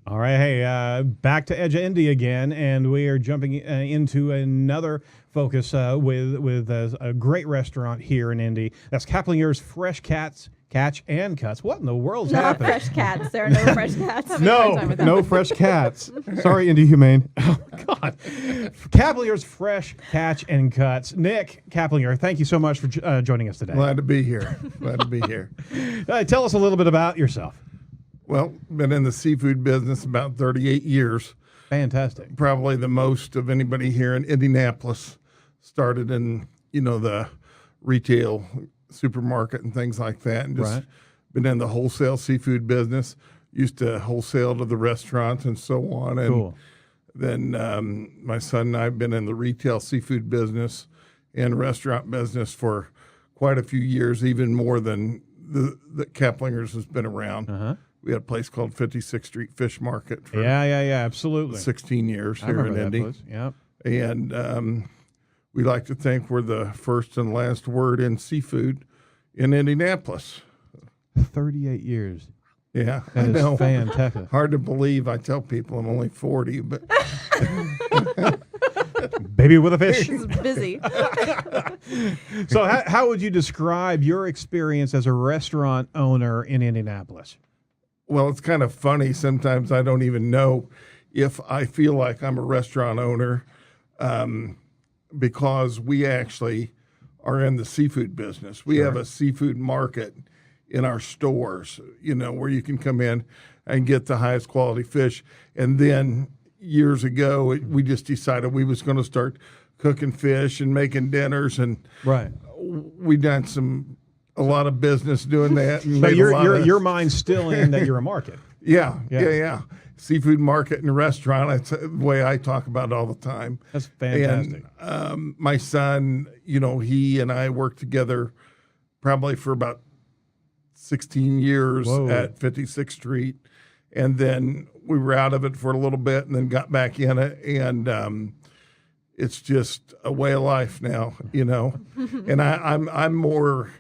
All right, hey, back to Edge of Indy again, and we are jumping into another focus with a great restaurant here in Indy. That's Caplinger's Fresh Catch and Cuts. What in the world's Not happening? fresh cats. There are no fresh cats. No fresh cats. Sorry, Indy Humane. Oh, God. Caplinger's Fresh Catch and Cuts. Nick Caplinger, thank you so much for joining us today. Glad to be here. Glad to be here. Tell us a little bit about yourself. Well, been in the seafood business about 38 years. Fantastic. Probably the most of anybody here in Indianapolis. Started in, the retail supermarket and things like that, and just been in the wholesale seafood business. Used to wholesale to the restaurants and so on. And Cool. then my son and I have been in the retail seafood business and restaurant business for quite a few years, even more than the Caplingers has been around. Uh-huh. We had a place called 56th Street Fish Market for Yeah, absolutely. 16 years I here in remember that Indy. place. Yep. And we like to think we're the first and last word in seafood in Indianapolis. 38 years. Yeah, That I is know. fantastic. Hard to believe. I tell people I'm only 40, but Baby with a fish. It's busy. So how would you describe your experience as a restaurant owner in Indianapolis? well, it's kind of funny. Sometimes I don't even know if I feel like I'm a restaurant owner because we actually are in the seafood business. We have a seafood market in our stores, where you can come in and get the highest quality fish. And then years ago, we just decided we was going to start cooking fish and making dinners, and Right. we done a lot of business doing that. And But made a lot of- your mind's still in that you're a market. Yeah. Seafood market and restaurant. That's the way I talk about it all the time. That's fantastic. And my son, he and I worked together probably for about 16 years Whoa. at 56th Street. And then we were out of it for a little bit and then got back in it. And it's just a way of life now, And I'm more,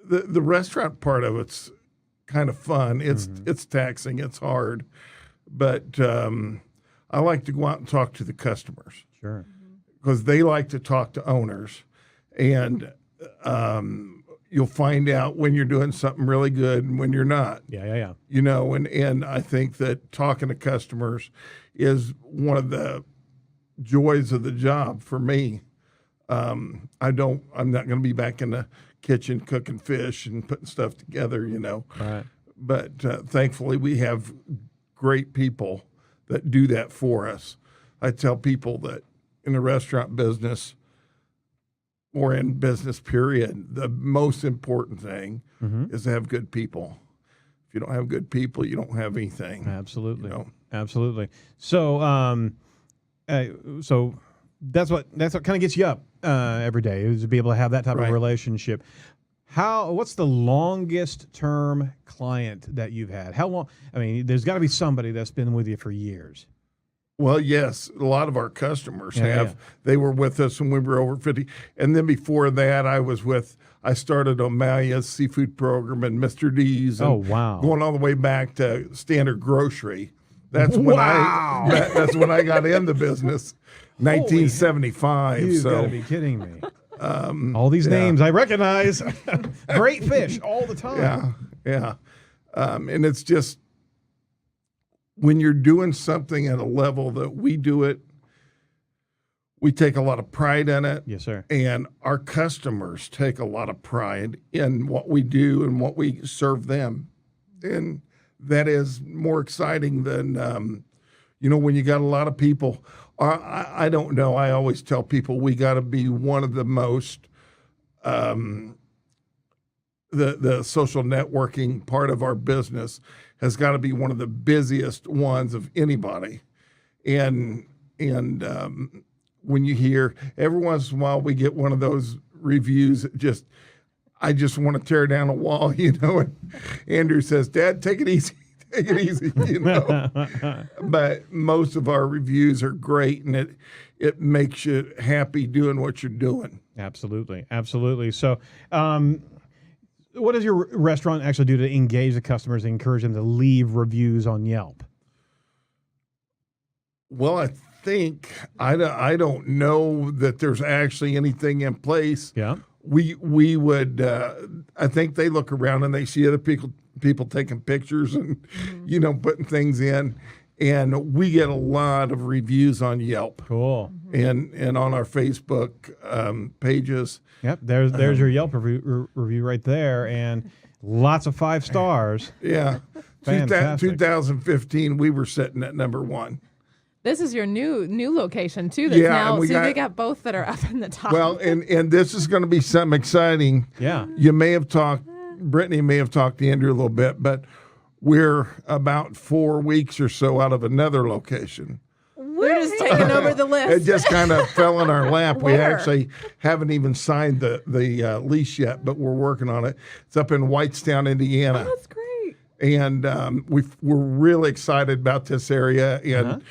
the restaurant part of it's kind of fun. It's taxing. It's hard. But I like to go out and talk to the customers Sure. because they like to talk to owners. And you'll find out when you're doing something really good and when you're not. Yeah. And I think that talking to customers is one of the joys of the job for me. I'm not going to be back in the kitchen cooking fish and putting stuff together, Right. But thankfully we have great people that do that for us. I tell people that in the restaurant business or in business period, the most important thing is to have good people. If you don't have good people, you don't have anything. Absolutely. Absolutely. So so that's what kind of gets you up every day, is to be able to have that type of relationship. What's the longest term client that you've had? How long? I mean, there's got to be somebody that's been with you for years. Well, yes, a lot of our customers have. Yeah. They were with us when we were over 50. And then before that, I started O'Malley's seafood program and Mr. D's. And going all the way back to Standard Grocery. That's when that's when I got in the business, 1975. You've got to be kidding me. All these names I recognize. Great fish all the time. Yeah. And it's just, when you're doing something at a level that we do it, we take a lot of pride in it. Yes, sir. And our customers take a lot of pride in what we do and what we serve them. And that is more exciting than, when you got a lot of people. I don't know. I always tell people we got to be one of the most, the social networking part of our business has got to be one of the busiest ones of anybody. And when you hear, every once in a while we get one of those reviews that I just want to tear down a wall, and Andrew says, "Dad, take it easy. Take it easy," But most of our reviews are great, and it makes you happy doing what you're doing. Absolutely. So, what does your restaurant actually do to engage the customers and encourage them to leave reviews on Yelp? Well, I think I don't know that there's actually anything in place. Yeah. We would I think they look around and they see other people taking pictures and putting things in, and we get a lot of reviews on Yelp. Cool. And on our Facebook pages. Yep. There's your Yelp review right there, and lots of 5 stars. Yeah. Fantastic. 2015, we were sitting at number 1. This is your new location too. That's now, so they got both that are up in the top. Well, and this is going to be something exciting. Yeah. You may have Brittany may have talked to Andrew a little bit, but we're about 4 weeks or so out of another location. We're just taking over the list. It just kind of fell in our lap. We Where? actually haven't even signed the lease yet, but we're working on it. It's up in Whitestown, Indiana. Oh, that's great. And we're really excited about this area, and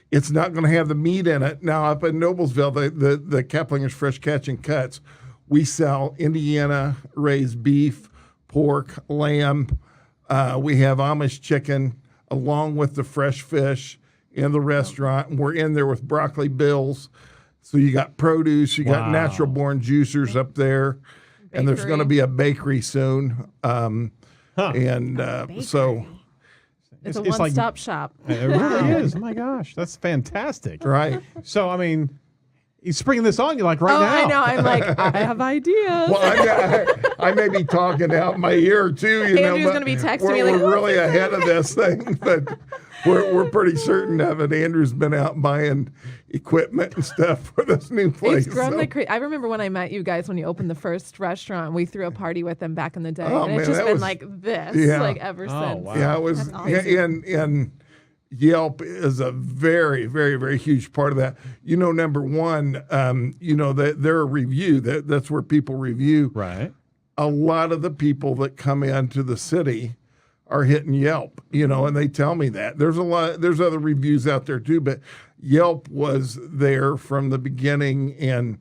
it's not going to have the meat in it. Now, up in Noblesville, the Caplinger's Fresh Catch and Cuts, we sell Indiana raised beef, pork, lamb. We have Amish chicken along with the fresh fish in the restaurant. And we're in there with broccoli bills. So you got produce, you got natural born juicers up there, and there's going to be a bakery soon. So it's a one-stop shop. It really is. Oh my gosh, that's fantastic. right. So, I mean, he's springing this on you like right now. I know. I'm like, I have ideas. Well, I may be talking out my ear or two. Andrew's but going to be texting we're, me like, we're really ahead of this thing, but we're pretty certain of it. Andrew's been out buying equipment and stuff for this new place. It's grown like crazy. I remember when I met you guys when you opened the first restaurant. We threw a party with them back in the day, and it's just been like this, like ever since. Wow. Yeah, it was. And Yelp is a very, very, very huge part of that. Number one, they're a review. That's where people review. Right. A lot of the people that come into the city are hitting Yelp, and they tell me that. There's other reviews out there too, but Yelp was there from the beginning, and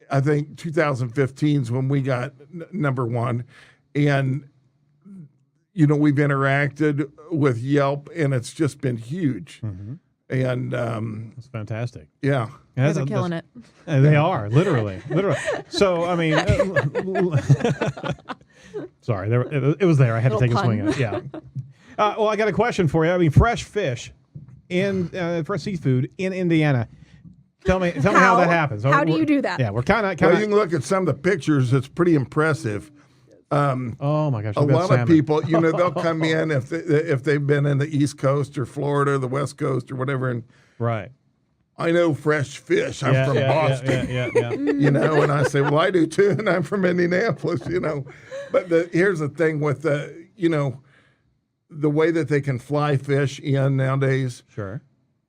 I think 2015 is when we got number 1. And we've interacted with Yelp, and it's just been huge. Mm-hmm. And that's fantastic. Yeah. You guys are killing it. They are, literally. So, I mean, sorry, it was there. I had to take a swing at it. Yeah. Well, I got a question for you. I mean, fresh fish fresh seafood in Indiana. Tell me how that happens. How do you do that? Yeah, we're kind of. Well, you can look at some of the pictures. It's pretty impressive. Oh my gosh! A lot of people, they'll come in if they've been in the East Coast or Florida, or the West Coast or whatever, and right. I know fresh fish. I'm from Boston. Yeah. And I say, well, I do too, and I'm from Indianapolis. But here's the thing with the way that they can fly fish in nowadays. Sure.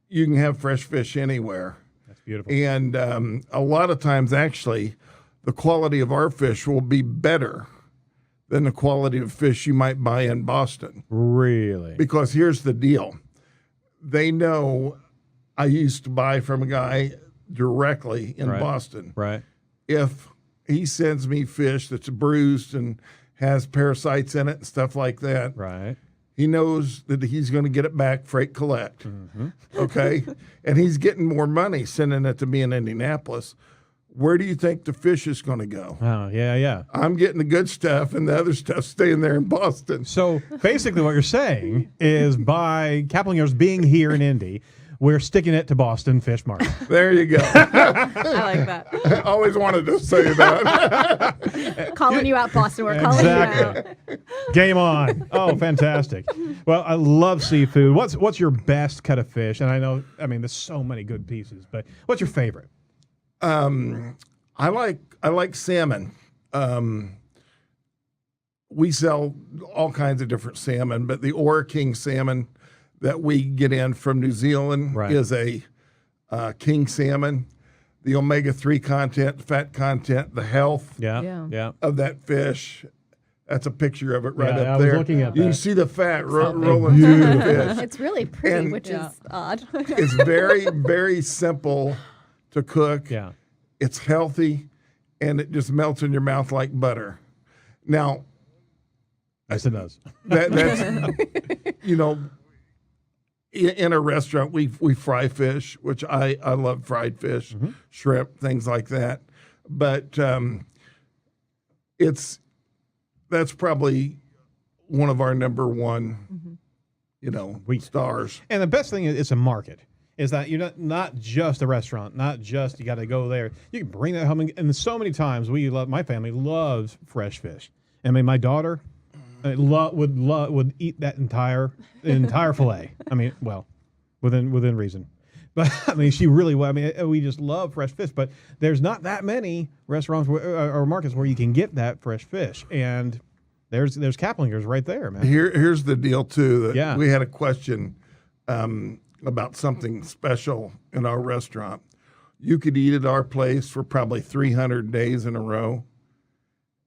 You can have fresh fish anywhere. That's beautiful. And a lot of times, actually, the quality of our fish will be better than the quality of fish you might buy in Boston. Really? Because here's the deal. They know I used to buy from a guy directly in Boston. Right. If he sends me fish that's bruised and has parasites in it and stuff like that, right, he knows that he's going to get it back freight collect. Mm-hmm. Okay? And he's getting more money sending it to me in Indianapolis. Where do you think the fish is going to go? Oh, yeah. I'm getting the good stuff, and the other stuff staying there in Boston. So basically what you're saying is by Caplinger's being here in Indy, we're sticking it to Boston Fish Market. There you go. I like that. I always wanted to say that. Calling you out, Boston. We're calling you out. Game on. Oh, fantastic. Well, I love seafood. What's your best cut of fish? And I mean, there's so many good pieces, but what's your favorite? I like salmon. We sell all kinds of different salmon, but the Ora King salmon that we get in from New Zealand is a king salmon. The omega-3 content, fat content, the health of that fish. That's a picture of it up I there. was looking at you that. can see the fat rolling through the fish. It's really pretty, And- which is odd. It's very, very simple to cook. Yeah. It's healthy, and it just melts in your mouth like butter. Now, Yes, it does. That's you know, in a restaurant we fry fish, which I love fried fish, shrimp, things like that. But that's probably one of our number one, stars. And the best thing is it's a market. Is that you're not just a restaurant, not just you got to go there. You can bring that home, and so many times my family loves fresh fish. I mean, my daughter would eat that entire fillet. I mean, well, within reason. But I mean, she really would. I mean, we just love fresh fish. But there's not that many restaurants or markets where you can get that fresh fish. And there's Caplinger's right there, man. Here's the deal too. Yeah. We had a question about something special in our restaurant. You could eat at our place for probably 300 days in a row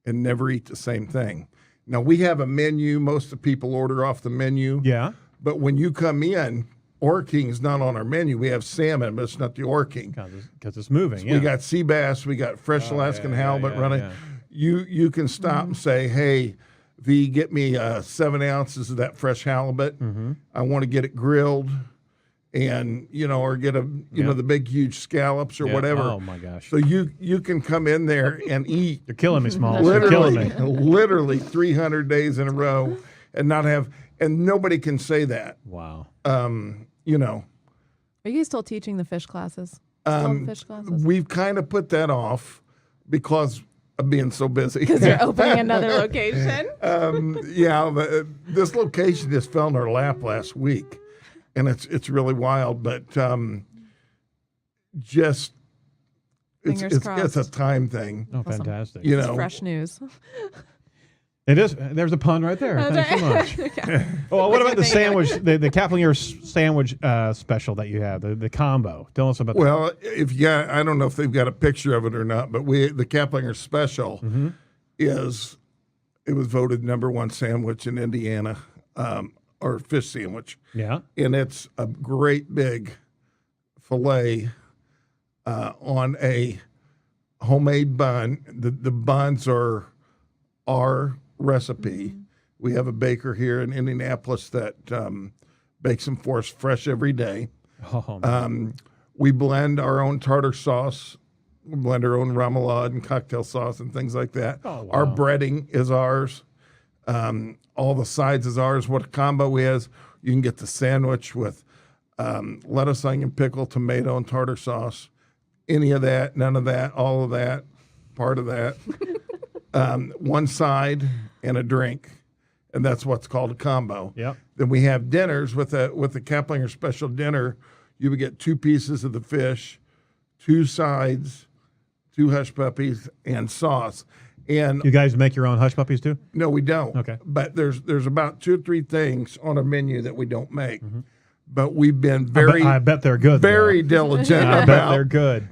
and never eat the same thing. Now, we have a menu. Most of the people order off the menu. Yeah. But when you come in, Ore King's not on our menu. We have salmon, but it's not the Ore King. Because it's moving, So we got sea bass. We got fresh Alaskan halibut running. Yeah. You can stop and say, hey, V, get me 7 ounces of that fresh halibut. I want to get it grilled. And, or get the big, huge scallops or whatever. Oh, my gosh. So you can come in there and eat. You're killing me, Smalls. You're killing me. Literally 300 days in a row and and nobody can say that. Wow. Are you guys still teaching the fish classes? Fish classes? We've kind of put that off because of being so busy. Because you're opening another location? This location just fell in our lap last week. And it's really wild, but just it's a time thing. Oh, awesome. Fantastic! It's fresh news. It is. There's a pun right there. Thanks so much. Well, what about the sandwich, the Caplinger sandwich special that you have, the combo? Tell us about that. Well, I don't know if they've got a picture of it or not, but the Caplinger special it was voted #1 sandwich in Indiana. Or fish sandwich. Yeah. And it's a great big filet on a homemade bun. The buns are our recipe. We have a baker here in Indianapolis that bakes them for us fresh every day. Oh, we blend our own tartar sauce. We blend our own remoulade and cocktail sauce and things like that. Oh, wow. Our breading is ours. All the sides is ours. What a combo is, you can get the sandwich with lettuce, onion, pickle, tomato, and tartar sauce. Any of that, none of that, all of that, part of that. One side and a drink, and that's what's called a combo. Yep. Then we have dinners with the Caplinger special dinner. You would get 2 pieces of the fish, 2 sides, 2 hush puppies, and sauce. And you guys make your own hush puppies too? No, we don't. Okay. But there's about 2 or 3 things on a menu that we don't make. But we've been very I bet they're good. Very diligent I about. bet they're good.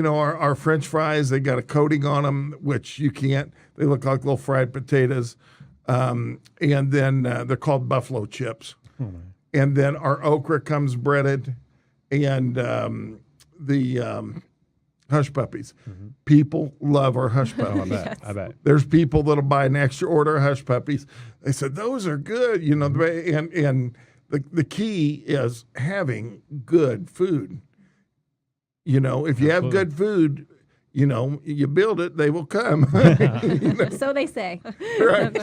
Our French fries, they got a coating on them, which you can't. They look like little fried potatoes. And then they're called buffalo chips. And then our okra comes breaded, and the hush puppies. People love our hush puppies. I bet. There's people that'll buy an extra order of hush puppies. They said those are good, and the key is having good food. If you have good food, you build it, they will come. So they say. Right.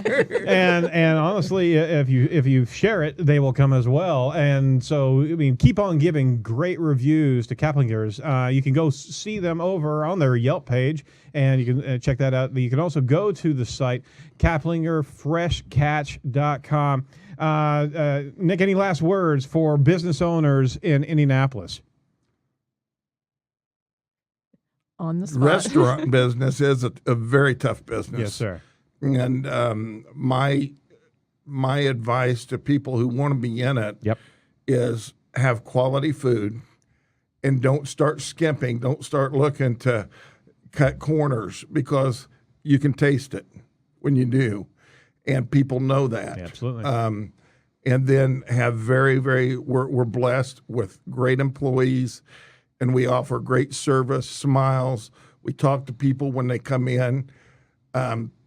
and honestly, if you share it, they will come as well. And so, I mean, keep on giving great reviews to Caplinger's. You can go see them over on their Yelp page, and you can check that out. You can also go to the site, CaplingerFreshCatch.com. Nick, any last words for business owners in Indianapolis? On the spot. Restaurant business is a very tough business. Yes, sir. And my advice to people who want to be in it is have quality food and don't start skimping. Don't start looking to cut corners, because you can taste it when you do, and people know that. Yeah, absolutely. And then have we're blessed with great employees, and we offer great service, smiles. We talk to people when they come in.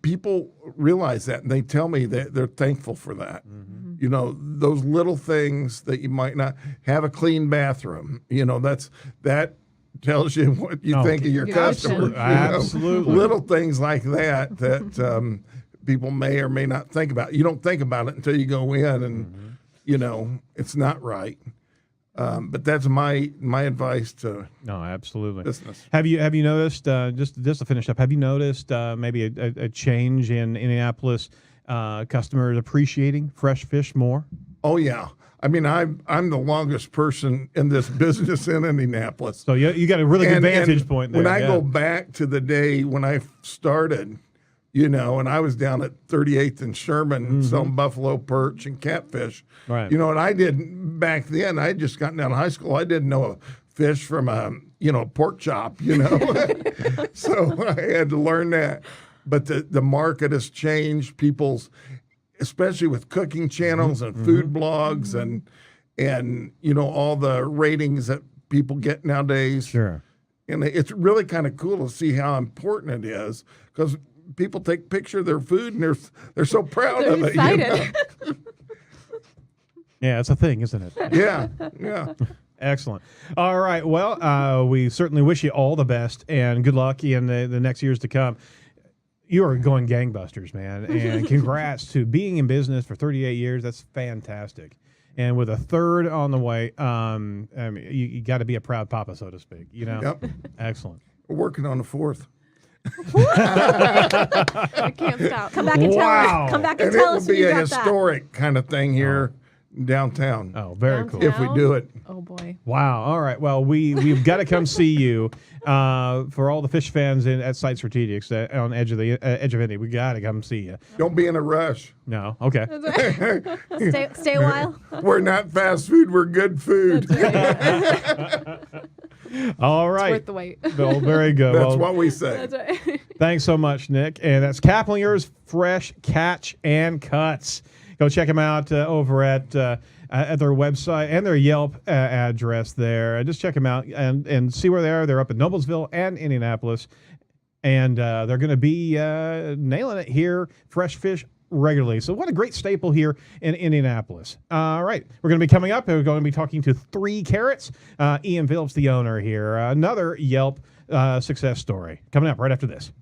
people realize that, and they tell me that they're thankful for that. Mm-hmm. You know, those little things that you might not have a clean bathroom. You know, that tells you what you think of your customer. You know? Absolutely. Little things like that people may or may not think about. You don't think about it until you go in, and you know it's not right. But that's my advice to absolutely business. Have you noticed just to finish up? Have you noticed maybe a change in Indianapolis customers appreciating fresh fish more? Oh yeah, I mean I'm the longest person in this business in Indianapolis. So you got a really good vantage point there. When I go back to the day when I started, you know, and I was down at 38th and Sherman selling buffalo perch and catfish. Right. You know, and I didn't back then. I had just gotten out of high school. I didn't know a fish from a pork chop. You know, so I had to learn that. But the market has changed. People's, especially with cooking channels and food blogs and you know all the ratings that people get nowadays. Sure. And it's really kind of cool to see how important it is because people take picture of their food and they're so proud They're of it. excited. You know? Yeah, it's a thing, isn't it? Yeah. Excellent. All right. Well, we certainly wish you all the best and good luck in the next years to come. You are going gangbusters, man. And congrats to being in business for 38 years. That's fantastic. And with a third on the way, I mean, you got to be a proud papa, so to speak. You know? Yep. Excellent. We're working on the fourth. I can't stop. Come back and tell us. Come back and tell us it will be when you a got that. historic kind of thing here downtown. Oh, very cool. If we do it. Oh boy. Wow. All right. Well, we've got to come see you. For all the fish fans at Site Strategics on Edge of Indy, we got to come see you. Don't be in a rush. No. Okay. Stay a while. We're not fast food. We're good food. All right. Worth the wait. Well, very good. That's Well, what we say. That's right. thanks so much, Nick. And that's Caplinger's Fresh Catch and Cuts. Go check them out over at their website and their Yelp address there. Just check them out and see where they are. They're up in Noblesville and Indianapolis. And they're going to be nailing it here, fresh fish regularly. So what a great staple here in Indianapolis. All right. We're going to be coming up and we're going to be talking to 3 Carrots. Ian Phillips, the owner here. Another Yelp success story. Coming up right after this.